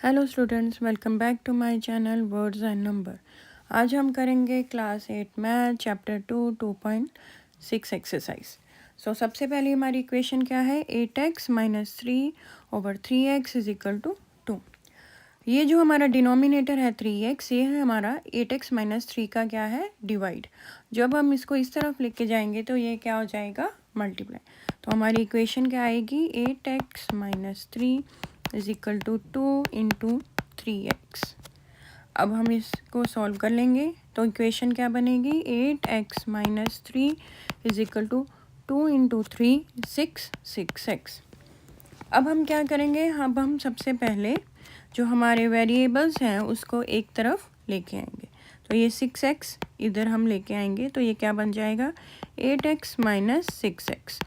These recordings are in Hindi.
Hello students, welcome back to my channel words and number. आज हम करेंगे क्लास 8 मैथ चैप्टर 2.6 एक्सरसाइज। सबसे पहले हमारी इक्वेशन क्या है, 8x - 3/3x is equal to 2। ये जो हमारा डिनोमिनेटर है 3x, ये है हमारा 8x - 3 का क्या है, डिवाइड। जब हम इसको इस तरफ लेके जाएंगे तो ये क्या हो जाएगा, मल्टीप्लाई। तो हमारी इक्वेशन क्या आएगी, 8x - 3 is equal to 2 into 3x। अब हम इसको सॉल्व कर लेंगे तो इक्वेशन क्या बनेगी, 8x - 3 is equal to 2 into 3 6x। अब हम क्या करेंगे, अब हम सबसे पहले जो हमारे वेरिएबल्स हैं उसको एक तरफ लेके आएंगे। तो ये 6x इधर हम लेके आएंगे तो ये क्या बन जाएगा, 8x - 6x।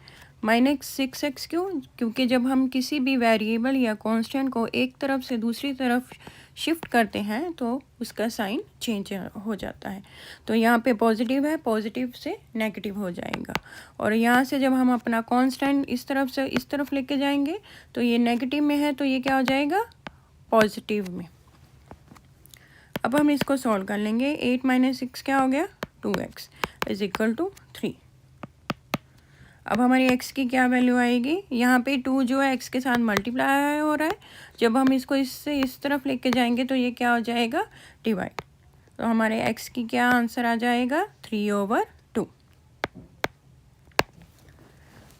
-6x क्यों, क्योंकि जब हम किसी भी वेरिएबल या कांस्टेंट को एक तरफ से दूसरी तरफ शिफ्ट करते हैं तो उसका साइन चेंज हो जाता है। तो यहाँ पे पॉजिटिव है, पॉजिटिव से नेगेटिव हो जाएगा। और यहाँ से जब हम अपना कांस्टेंट इस तरफ से इस तरफ लेके जाएंगे तो ये नेगेटिव में है तो ये क्या हो जाएगा, पॉजिटिव में। अब हम इसको सॉल्व कर लेंगे। 8 - 6 क्या हो गया, 2x इज इक्वल टू 3। अब हमारी x की क्या वैल्यू आएगी, यहाँ पे 2 जो है x के साथ मल्टीप्लाई हो रहा है। जब हम इसको इससे इस तरफ लेके जाएंगे तो ये क्या हो जाएगा, डिवाइड। तो हमारे x की क्या आंसर आ जाएगा, 3/2।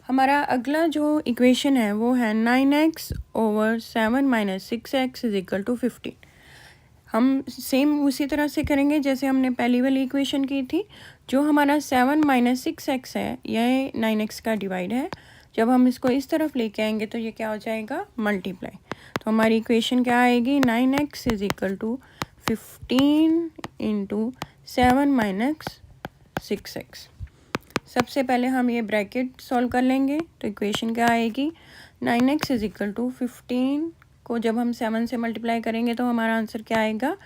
हमारा अगला जो इक्वेशन है वो है 9x/7 - 6x is equal to 15। हम सेम उसी तरह से करेंगे जैसे हमने पहली वाली इक्वेशन की थी। जो हमारा 7 - 6x है, यह 9x का डिवाइड है। जब हम इसको इस तरफ लेके आएंगे तो ये क्या हो जाएगा, मल्टीप्लाई। तो हमारी इक्वेशन क्या आएगी, 9x is equal to 15 into 7 - 6x। सबसे पहले हम ये ब्रैकेट सॉल्व कर लेंगे तो इक्वेशन क्या आएगी, 9x इज इक्वल टू 15 को जब हम 7 से मल्टीप्लाई करेंगे तो हमारा आंसर क्या आएगा,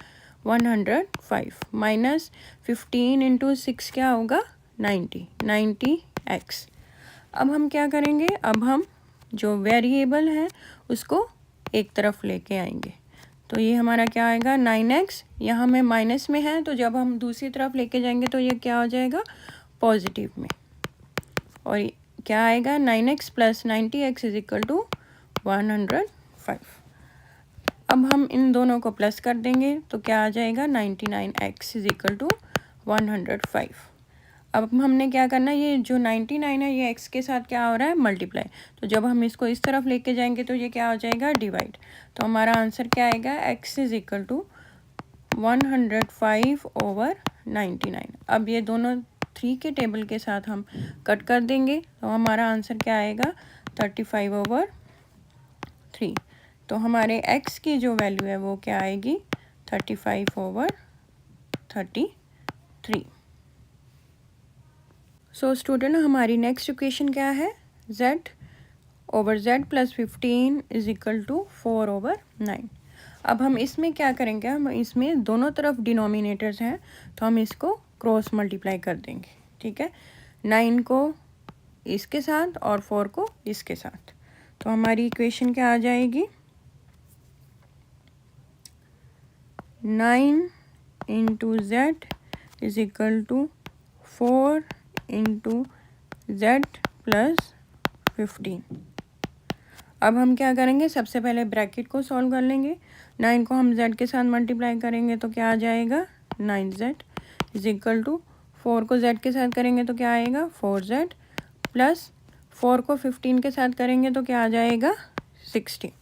105 माइनस 15 इंटू 6 क्या होगा, 90x। अब हम क्या करेंगे, अब हम जो वेरिएबल है उसको एक तरफ लेके आएंगे। तो ये हमारा क्या आएगा, 9x यहाँ में माइनस में है तो जब हम दूसरी तरफ लेके जाएंगे तो ये क्या हो जाएगा, पॉजिटिव में। और क्या आएगा, 9x + 90x is equal to 105। अब हम इन दोनों को प्लस कर देंगे तो क्या आ जाएगा, 99x इज इक्वल टू 105। अब हमने क्या करना है, ये जो 99 है ये x के साथ क्या हो रहा है, मल्टीप्लाई। तो जब हम इसको इस तरफ लेके जाएंगे तो ये क्या हो जाएगा, डिवाइड। तो हमारा आंसर क्या आएगा, x इज इक्वल टू 105/99। अब ये दोनों 3 के टेबल के साथ हम कट कर देंगे तो हमारा आंसर क्या आएगा, 35/3। तो हमारे x की जो वैल्यू है वो क्या आएगी, 35/33। स्टूडेंट हमारी नेक्स्ट इक्वेशन क्या है, z/z + 15 इज इक्वल टू 4/9। अब हम इसमें क्या करेंगे, हम इसमें दोनों तरफ डिनोमिनेटर्स हैं तो हम इसको क्रॉस मल्टीप्लाई कर देंगे। ठीक है, 9 को इसके साथ और 4 को इसके साथ। तो हमारी इक्वेशन क्या आ जाएगी, 9 into z is equal to 4 into z + 15। अब हम क्या करेंगे, सबसे पहले ब्रैकेट को सॉल्व कर लेंगे। 9 को हम z के साथ मल्टीप्लाई करेंगे तो क्या आ जाएगा, 9z इज इक्वल टू 4 को z के साथ करेंगे तो क्या आएगा, 4z प्लस 4 को 15 के साथ करेंगे तो क्या आ जाएगा, 60।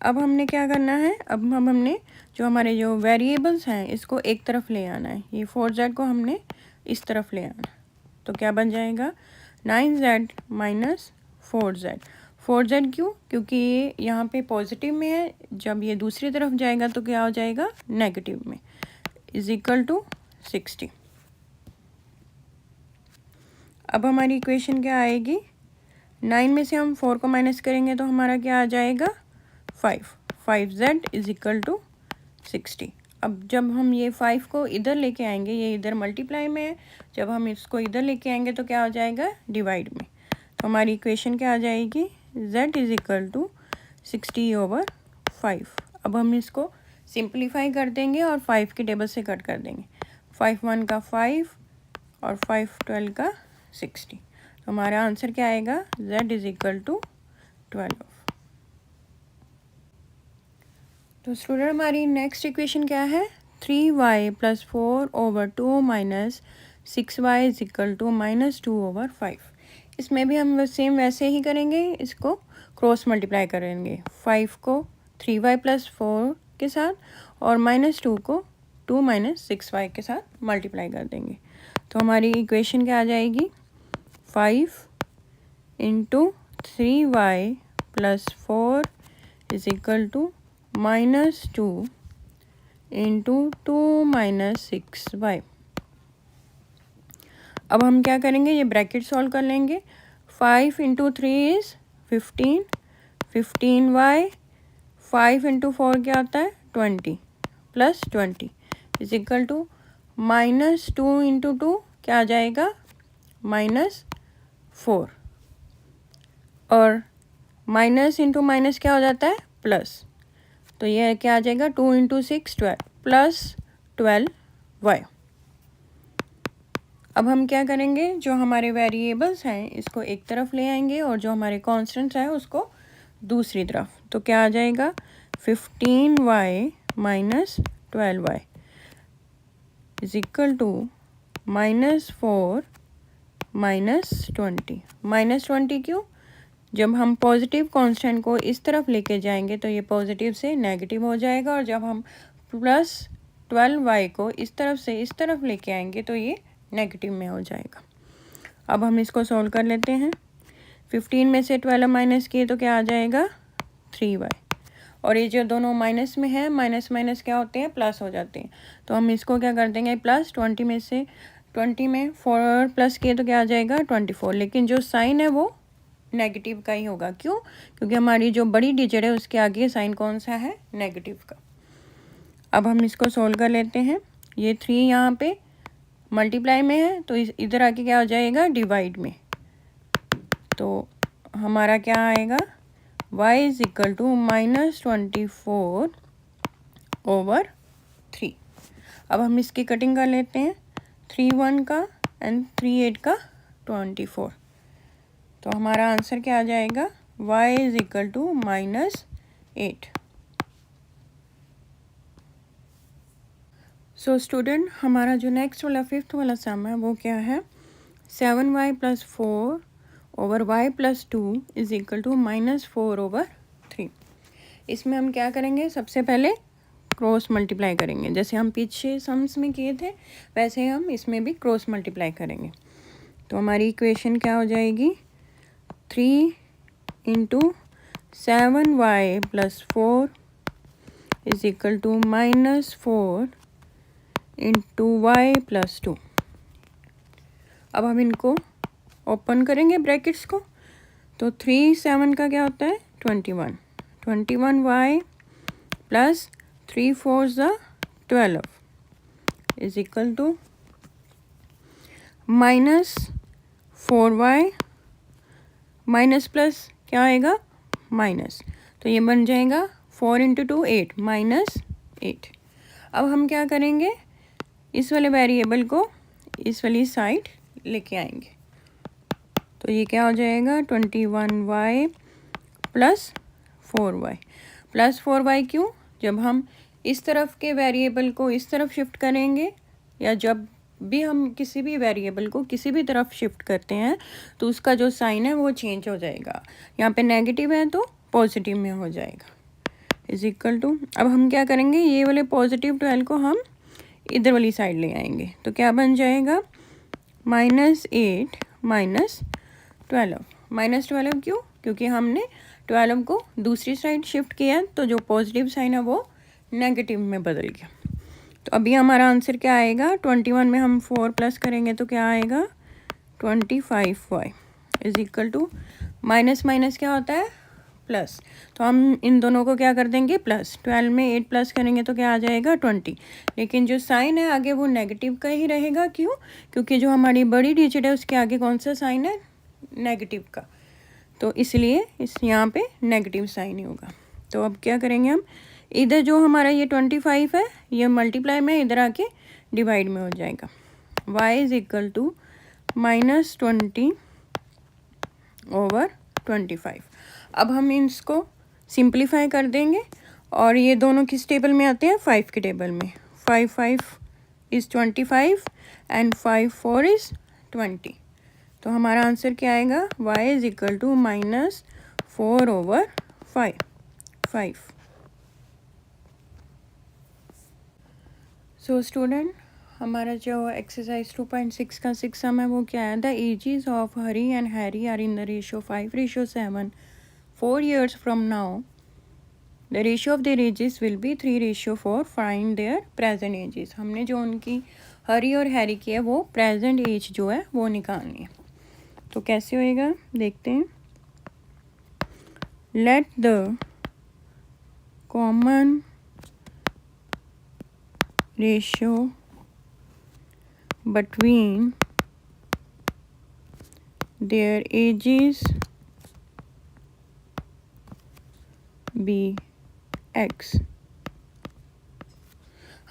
अब हमने क्या करना है, अब हमने जो हमारे जो वेरिएबल्स हैं इसको एक तरफ ले आना है। ये 4z को हमने इस तरफ ले आना, तो क्या बन जाएगा, 9z - 4z। 4z क्यों, क्योंकि ये यहाँ पे पॉजिटिव में है, जब ये दूसरी तरफ जाएगा तो क्या हो जाएगा, नेगेटिव में, इज इक्वल टू 60। अब हमारी इक्वेशन क्या आएगी, 9 में से हम 4 को माइनस करेंगे तो हमारा क्या आ जाएगा, 5z इज इक्वल टू 60। अब जब हम ये 5 को इधर लेके आएंगे, ये इधर मल्टीप्लाई में है, जब हम इसको इधर लेके आएंगे तो क्या हो जाएगा, डिवाइड में। तो हमारी इक्वेशन क्या आ जाएगी, z इज इक्वल टू 60/100। 5। अब हम इसको सिंप्लीफाई कर देंगे और 5 के टेबल से कट कर देंगे। 5 1 का 5 और 5 12 का 60। तो हमारा आंसर क्या आएगा, z इज इक्वल टू 12। तो स्टूडेंट हमारी नेक्स्ट इक्वेशन क्या है, 3y + 4 / 2 - 6y is equal to -2 / 5। इसमें भी हम सेम वैसे ही करेंगे, इसको क्रॉस मल्टीप्लाई करेंगे। 5 को 3y + 4 के साथ और -2 को 2 - 6y के साथ मल्टीप्लाई कर देंगे। तो हमारी इक्वेशन क्या आ जाएगी, 5 × 3y + 4 is equal to -2 × 2 - 6y। अब हम क्या करेंगे, ये ब्रैकेट सॉल्व कर लेंगे। 5 × 3 इज़ 15, 15y, 5 × 4 क्या होता है 20 + 20 इज इक्वल टू -2 × 2 क्या आ जाएगा -4, और माइनस इंटू माइनस क्या हो जाता है प्लस। तो ये क्या आ जाएगा 2 × 6 12 + 12y। अब हम क्या करेंगे, जो हमारे वेरिएबल्स हैं इसको एक तरफ ले आएंगे और जो हमारे कांस्टेंट्स हैं उसको दूसरी तरफ। तो क्या आ जाएगा 15y - 12y is equal to -4 - 20। -20 क्यों, जब हम पॉजिटिव कांस्टेंट को इस तरफ लेके जाएंगे तो ये पॉजिटिव से नेगेटिव हो जाएगा, और जब हम +12y को इस तरफ से इस तरफ लेके आएंगे तो ये नेगेटिव में हो जाएगा। अब हम इसको सॉल्व कर लेते हैं। 15 में से 12 माइनस किए तो क्या आ जाएगा 3y, और ये जो दोनों माइनस में है, माइनस माइनस क्या होते हैं प्लस हो जाते हैं। तो हम इसको क्या कर देंगे, +20 में से 20 में 4 प्लस किए तो क्या आ जाएगा 24, लेकिन जो साइन है वो नेगेटिव का ही होगा। क्यों, क्योंकि हमारी जो बड़ी डिजिट है उसके आगे साइन कौन सा है, नेगेटिव का। अब हम इसको सोल्व कर लेते हैं। ये 3 यहाँ पे मल्टीप्लाई में है तो इधर आके क्या हो जाएगा डिवाइड में। तो हमारा क्या आएगा y इज इक्वल टू -24 / 3। अब हम इसकी कटिंग कर लेते हैं, 3 1 का एंड 3 8 का 24। तो हमारा आंसर क्या आ जाएगा y is equal to -8। So student हमारा जो नेक्स्ट वाला 5th वाला सम है वो क्या है, 7y + 4 / y + 2 is equal to -4 / 3। इसमें हम क्या करेंगे, सबसे पहले क्रॉस मल्टीप्लाई करेंगे। जैसे हम पीछे सम्स में किए थे वैसे हम इसमें भी क्रॉस मल्टीप्लाई करेंगे। तो हमारी इक्वेशन क्या हो जाएगी, 3 × 7y + 4 is equal to -4 × y + 2। अब हम इनको ओपन करेंगे ब्रैकेट्स को। तो 3 7 का क्या होता है 21, 21y + 3 4 12 is equal to -4y, minus plus क्या आएगा माइनस, तो ये बन जाएगा 4 × 2 8 -8। अब हम क्या करेंगे, इस वाले वेरिएबल को इस वाली साइड लेके आएंगे। तो ये क्या हो जाएगा 21y + 4y + 4y। क्यों, जब हम इस तरफ के वेरिएबल को इस तरफ शिफ्ट करेंगे, या जब भी हम किसी भी वेरिएबल को किसी भी तरफ शिफ्ट करते हैं तो उसका जो साइन है वो चेंज हो जाएगा। यहाँ पे नेगेटिव है तो पॉजिटिव में हो जाएगा इज इक्वल टू। अब हम क्या करेंगे, ये वाले +12 को हम इधर वाली साइड ले आएंगे। तो क्या बन जाएगा -8 - 12। -12 क्यों, क्योंकि हमने 12 को दूसरी साइड शिफ्ट किया तो जो पॉजिटिव साइन है वो नेगेटिव में बदल गया। तो अभी हमारा आंसर क्या आएगा, 21 में हम 4 प्लस करेंगे तो क्या आएगा 25y is equal to minus minus क्या होता है प्लस। तो हम इन दोनों को क्या कर देंगे प्लस, 12 में 8 प्लस करेंगे तो क्या आ जाएगा 20, लेकिन जो साइन है आगे वो नेगेटिव का ही रहेगा। क्यों, क्योंकि जो हमारी बड़ी डिजिट है उसके आगे कौन सा साइन है नेगेटिव का, तो इसलिए इस यहाँ पे नेगेटिव साइन ही होगा। तो अब क्या करेंगे हम, इधर जो हमारा ये 25 है ये मल्टीप्लाई में इधर आके डिवाइड में हो जाएगा। y is equal to -20/25। अब हम इसको सिंप्लीफाई कर देंगे और ये दोनों किस टेबल में आते हैं, 5 के टेबल में। 5 5 इज़ 25 एंड 5 4 इज़ 20। तो हमारा आंसर क्या आएगा, y is equal to -4/5। So student, हमारा जो एक्सरसाइज 2.6 का 6 सम है वो क्या है, the ages of Hari and Harry are in the ratio 5:7 4 years from now the ratio of their ages will be 3:4। find their present ages। हमने जो उनकी हरी और हैरी की है वो प्रेजेंट एज जो है वो निकालनी है। तो कैसे होएगा देखते हैं। Let the common ratio between their ages be x।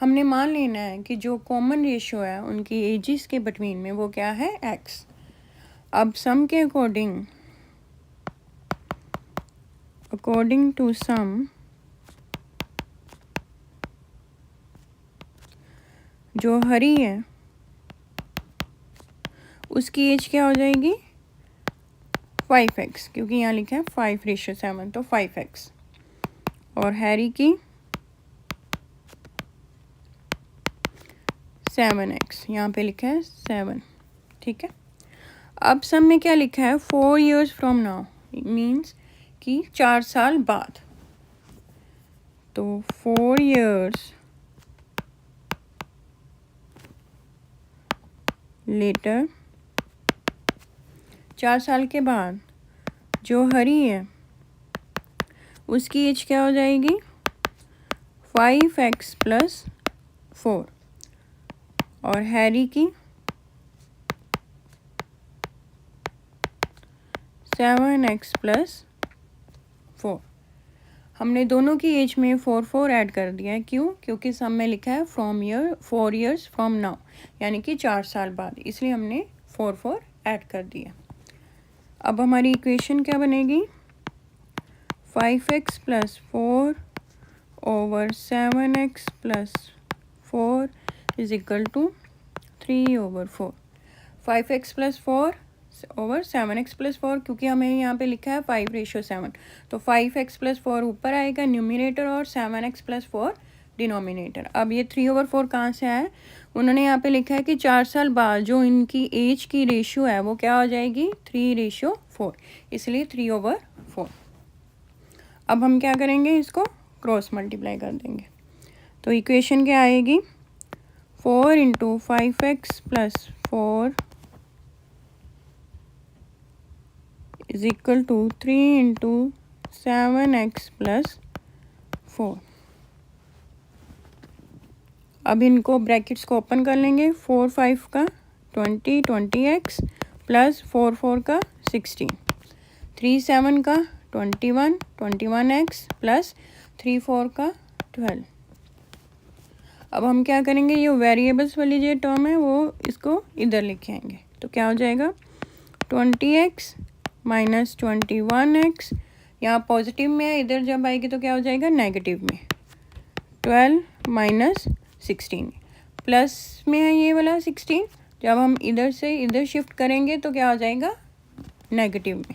हमने मान लेना है कि जो कॉमन रेशियो है उनकी एजेस के बिटवीन में वो क्या है, x। अब सम के अकॉर्डिंग टू सम जो हरी है उसकी एज क्या हो जाएगी, 5x, क्योंकि यहाँ लिखा है 5:7 तो 5x। और हैरी की 7x, यहाँ पे लिखा है 7। ठीक है। अब सब में क्या लिखा है, 4 years from now, मीन्स कि 4 साल बाद। तो 4 years लेटर, 4 साल के बाद जो हरी है उसकी एज क्या हो जाएगी, 5x + 4। और हैरी की 7x + 4। हमने दोनों की एज में 4 ऐड कर दिया है। क्यों, क्योंकि सब में लिखा है 4 years from now, यानी कि 4 साल बाद, इसलिए हमने 4 ऐड कर दिया। अब हमारी इक्वेशन क्या बनेगी, 5x + 4 over 7x + 4 is equal to 3/4। 5x + 4 over 7x + 4, क्योंकि हमें यहाँ पे लिखा है 5:7, तो 5x + 4 ऊपर आएगा न्यूमिनेटर और 7x + 4 डिनोमिनेटर। अब ये 3/4 कहाँ से आया, उन्होंने यहाँ पे लिखा है कि 4 साल बाद जो इनकी एज की रेशियो है वो क्या हो जाएगी, 3:4, इसलिए 3/4। अब हम क्या करेंगे, इसको क्रॉस मल्टीप्लाई कर देंगे। तो इक्वेशन क्या आएगी, 4 × 5x + 4 is equal to 3 × 7x + 4। अब इनको ब्रैकेट्स को ओपन कर लेंगे। 4 5 का 20x + 4 4 का 16, 3 7 का 21x + 3 4 का 12। अब हम क्या करेंगे, ये वेरिएबल्स वाली जो टर्म है वो इसको इधर लिखेंगे। तो क्या हो जाएगा, 20x - 21x, यहाँ पॉजिटिव में है, इधर जब आएगी तो क्या हो जाएगा, नेगेटिव में। 12 - 16, प्लस में है ये वाला 16, जब हम इधर से इधर शिफ्ट करेंगे तो क्या हो जाएगा, नेगेटिव में।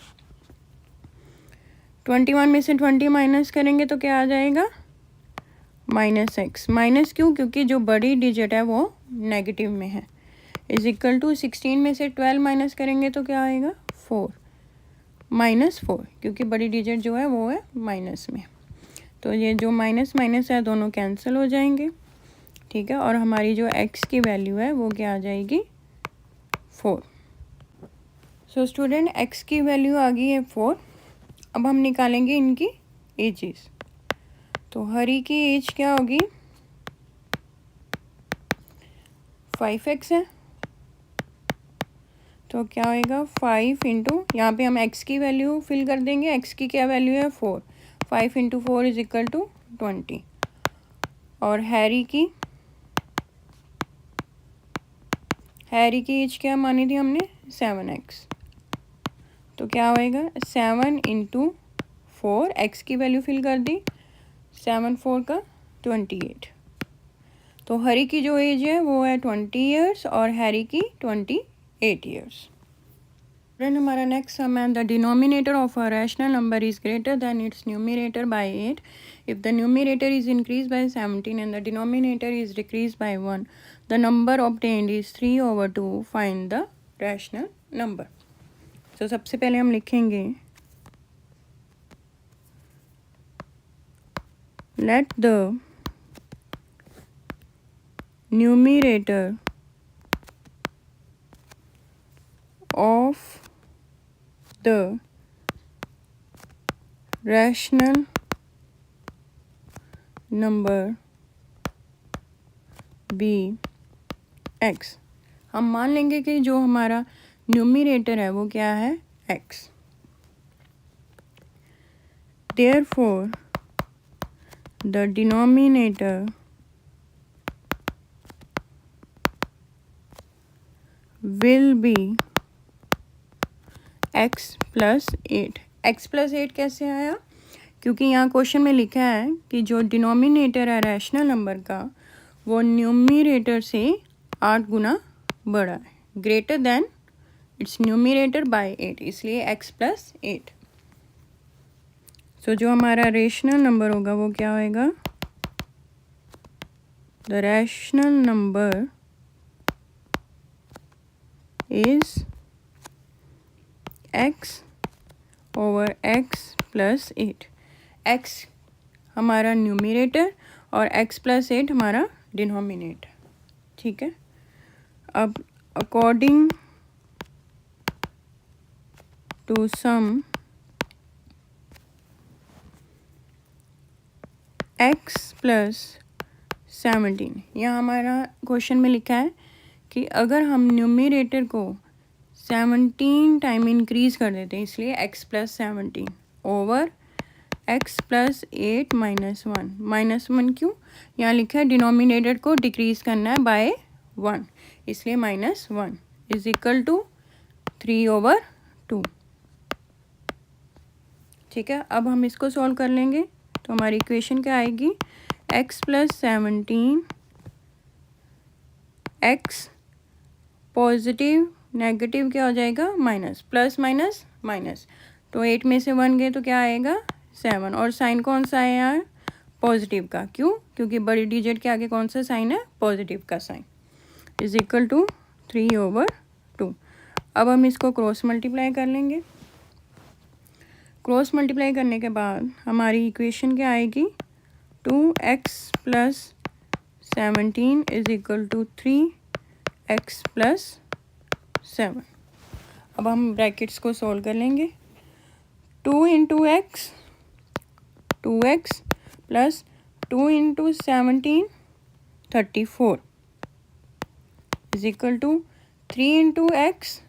21 में से 20 माइनस करेंगे तो क्या आ जाएगा, -x। माइनस क्यों, क्योंकि जो बड़ी डिजिट है वो नेगेटिव में है। इज इक्वल टू 16 में से 12 माइनस करेंगे तो क्या आएगा, 4, -4, क्योंकि बड़ी डिजिट जो है वो है माइनस में। तो ये जो माइनस माइनस है दोनों कैंसिल हो जाएंगे। ठीक है, और हमारी जो x की वैल्यू है वो क्या आ जाएगी, 4। सो स्टूडेंट, x की वैल्यू आ गई है 4। अब हम निकालेंगे इनकी एजेस। तो हरी की एज क्या होगी, 5x है, तो क्या होएगा 5 × यहाँ पे हम x की वैल्यू फिल कर देंगे। x की क्या वैल्यू है, 4, 5 इंटू 4 इज इक्वल टू 20। और हैरी की एज क्या मानी थी हमने 7x, तो क्या होएगा 7 इंटू 4, एक्स की वैल्यू फिल कर दी, 7 4 का 28। तो हरी की जो एज है वो है 20 ईयर्स और हैरी की 28 ईयर्स। फ्रेंड हमारा नेक्स्ट सम है, the denominator of a rational number is greater than it's numerator bye 8 if the numerator is increase by 17 and the denominator is decrease by 1, the number obtained is 3/2, find the rational number. तो सबसे पहले हम लिखेंगे let the numerator of the rational number be x। हम मान लेंगे कि जो हमारा न्यूमरेटर है वो क्या है x। Therefore the denominator will be x plus 8। x plus 8 कैसे आया? क्योंकि यहाँ क्वेश्चन में लिखा है कि जो डिनोमिनेटर है रैशनल नंबर का वो न्यूमरेटर से 8 गुना बड़ा है, greater than it's numerator bye 8, इसलिए x plus 8। तो जो हमारा रेशनल नंबर होगा वो क्या होएगा, the rational number is x over x plus 8। x हमारा न्यूमरेटर और x प्लस 8 हमारा डिनोमिनेटर, ठीक है। अब according to sum x plus 17, यहाँ हमारा क्वेश्चन में लिखा है कि अगर हम न्यूमरेटर को 17 टाइम इंक्रीज़ कर देते हैं, इसलिए x plus 17 over x plus 8 minus 1। Minus 1 क्यों? यहाँ लिखा है डिनोमिनेटर को डिक्रीज़ करना है बाय 1, इसलिए माइनस 1 इज इक्वल टू 3/2, ठीक है। अब हम इसको सॉल्व कर लेंगे तो हमारी इक्वेशन क्या आएगी, x plus 17, x positive negative क्या हो जाएगा माइनस, प्लस माइनस माइनस, तो 8 में से 1 गए तो क्या आएगा 7, और साइन कौन सा है यहाँ पॉजिटिव का, क्यों? क्योंकि बड़ी डिजिट के आगे कौन सा साइन है, पॉजिटिव का साइन, इज इक्वल टू 3/2। अब हम इसको क्रॉस मल्टीप्लाई कर लेंगे। क्रॉस मल्टीप्लाई करने के बाद हमारी इक्वेशन क्या आएगी, 2x plus 17 is equal to 3x plus 7। अब हम ब्रैकेट्स को सोल्व कर लेंगे। 2 into X 2x plus 2 into 17 34 is equal to 3 into X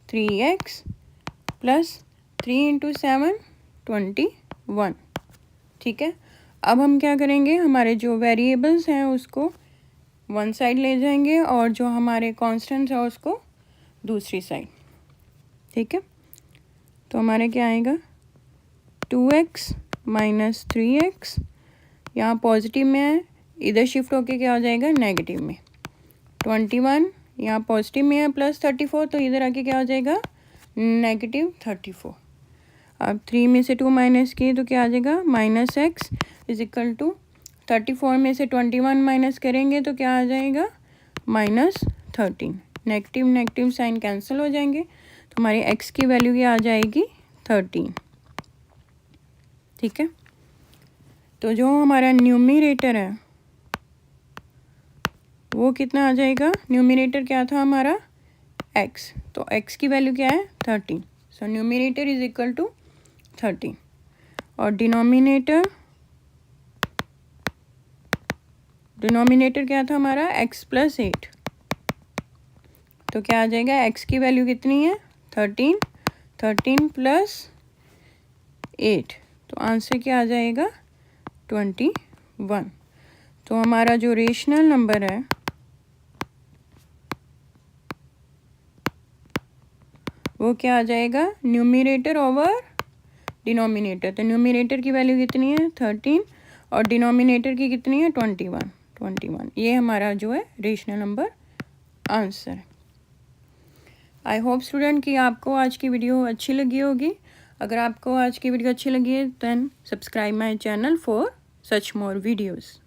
3x plus 3 into 7 21, ठीक है। अब हम क्या करेंगे, हमारे जो वेरिएबल्स हैं उसको वन साइड ले जाएंगे और जो हमारे कॉन्स्टेंट्स हैं उसको दूसरी साइड, ठीक है। तो हमारे क्या आएगा 2x माइनस 3x, यहाँ पॉजिटिव में है, इधर शिफ्ट होके क्या हो जाएगा नेगेटिव में, 21 यहाँ पॉजिटिव में है प्लस 34, तो इधर आके क्या हो जाएगा नेगेटिव 34। अब 3 में से 2 माइनस किए तो क्या आ जाएगा minus X is equal to 34 में से 21 माइनस करेंगे तो क्या आ जाएगा minus 13। Negative negative sign cancel हो जाएंगे तो हमारी एक्स की वैल्यू क्या आ जाएगी 13, ठीक है। तो जो हमारा न्यूमरेटर है वो कितना आ जाएगा, न्यूमरेटर क्या था हमारा x, तो x की वैल्यू क्या है 13, so numerator is equal to 13 और डिनोमिनेटर क्या था हमारा x प्लस 8, तो क्या आ जाएगा x की वैल्यू कितनी है 13 प्लस 8 तो आंसर क्या आ जाएगा 21। तो हमारा जो रेशनल नंबर है वो क्या आ जाएगा, न्यूमरेटर ओवर डिनोमिनेटर। तो न्यूमरेटर की वैल्यू कितनी है 13 और डिनोमिनेटर की कितनी है 21। ये हमारा जो है rational number answer. I hope student कि आपको आज की वीडियो अच्छी लगी होगी। अगर आपको आज की वीडियो अच्छी लगी है then subscribe my channel for such more videos.